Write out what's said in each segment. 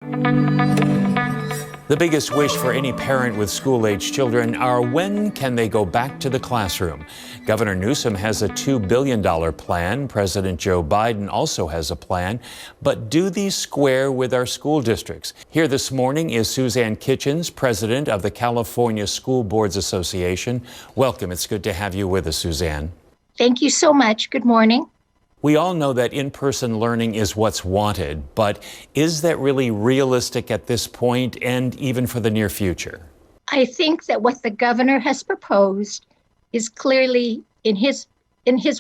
The biggest wish for any parent with school-age children are when can they go back to the classroom? Governor Newsom has a $2 billion plan. President Joe Biden also has a plan. But do these square with our school districts? Here this morning is Suzanne Kitchens, president of the California School Boards Association. Welcome. It's good to have you with us, Suzanne. Thank you so much. Good morning. We all know that in-person learning is what's wanted, but is that really realistic at this point and even for the near future? I think that what the governor has proposed is clearly in his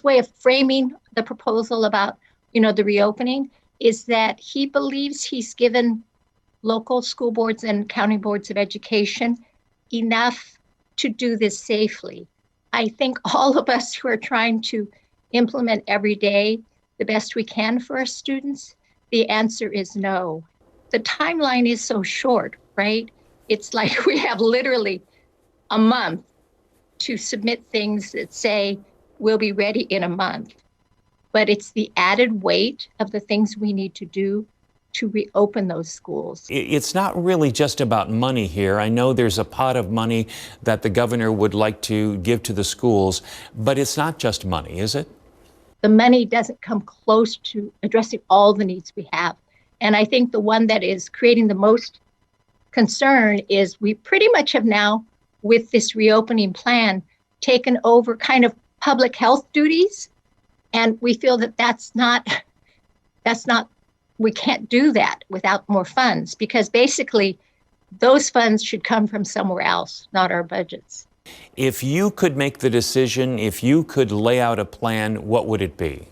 way of framing the proposal about, the reopening, is that he believes he's given local school boards and county boards of education enough to do this safely. I think all of us who are trying to implement every day the best we can for our students, the answer is no. The timeline is so short, right? It's like we have literally a month to submit things that say we'll be ready in a month. But it's the added weight of the things we need to do to reopen those schools. It's not really just about money here. I know there's a pot of money that the governor would like to give to the schools, but it's not just money, is it? The money doesn't come close to addressing all the needs we have. And I think the one that is creating the most concern is we pretty much have now, with this reopening plan, taken over kind of public health duties. And we feel that that's not, we can't do that without more funds, because basically those funds should come from somewhere else, not our budgets. If you could make the decision, if you could lay out a plan, what would it be?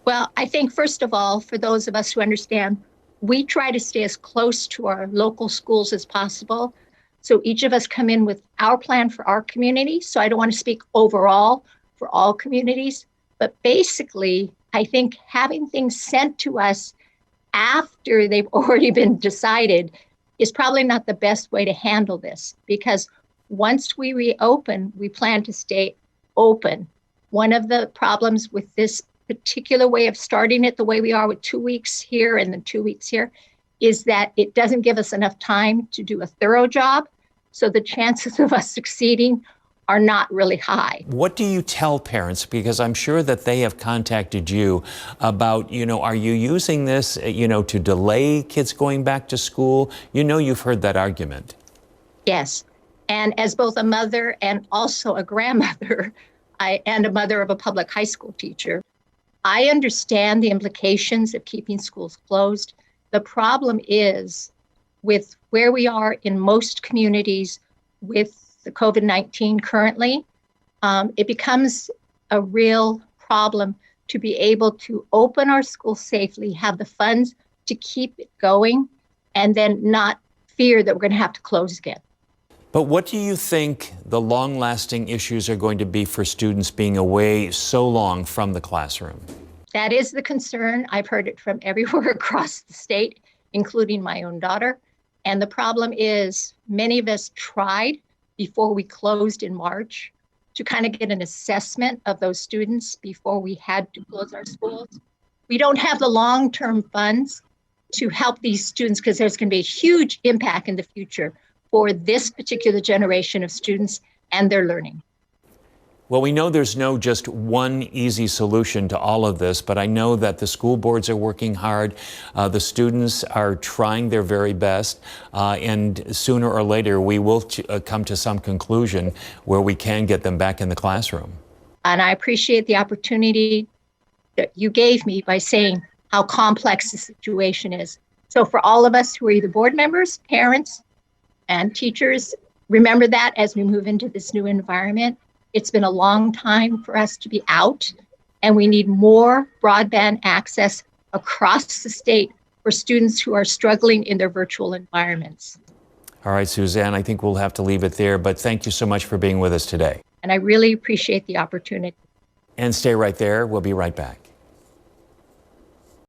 Well, I think, first of all, for those of us who understand, we try to stay as close to our local schools as possible. So each of us come in with our plan for our community. So I don't want to speak overall for all communities, but basically, I think having things sent to us after they've already been decided is probably not the best way to handle this, because once we reopen, we plan to stay open. One of the problems with this particular way of starting it the way we are with 2 weeks here and then 2 weeks here is that it doesn't give us enough time to do a thorough job. So the chances of us succeeding are not really high. What do you tell parents? Because I'm sure that they have contacted you about, are you using this, to delay kids going back to school? You've heard that argument. Yes. And as both a mother and also a grandmother, and a mother of a public high school teacher, I understand the implications of keeping schools closed. The problem is with where we are in most communities with the COVID-19 currently, it becomes a real problem to be able to open our schools safely, have the funds to keep it going, and then not fear that we're going to have to close again. But what do you think the long-lasting issues are going to be for students being away so long from the classroom? That is the concern. I've heard it from everywhere across the state, including my own daughter. And the problem is many of us tried before we closed in March to kind of get an assessment of those students before we had to close our schools. We don't have the long-term funds to help these students because there's going to be a huge impact in the future for this particular generation of students and their learning. Well, we know there's no just one easy solution to all of this, but I know that the school boards are working hard. The students are trying their very best, and sooner or later we will come to some conclusion where we can get them back in the classroom. And I appreciate the opportunity that you gave me by saying how complex the situation is. So for all of us who are either board members, parents, and teachers, remember that as we move into this new environment. It's been a long time for us to be out, and we need more broadband access across the state for students who are struggling in their virtual environments. All right, Suzanne, I think we'll have to leave it there, but thank you so much for being with us today. And I really appreciate the opportunity. And stay right there. We'll be right back.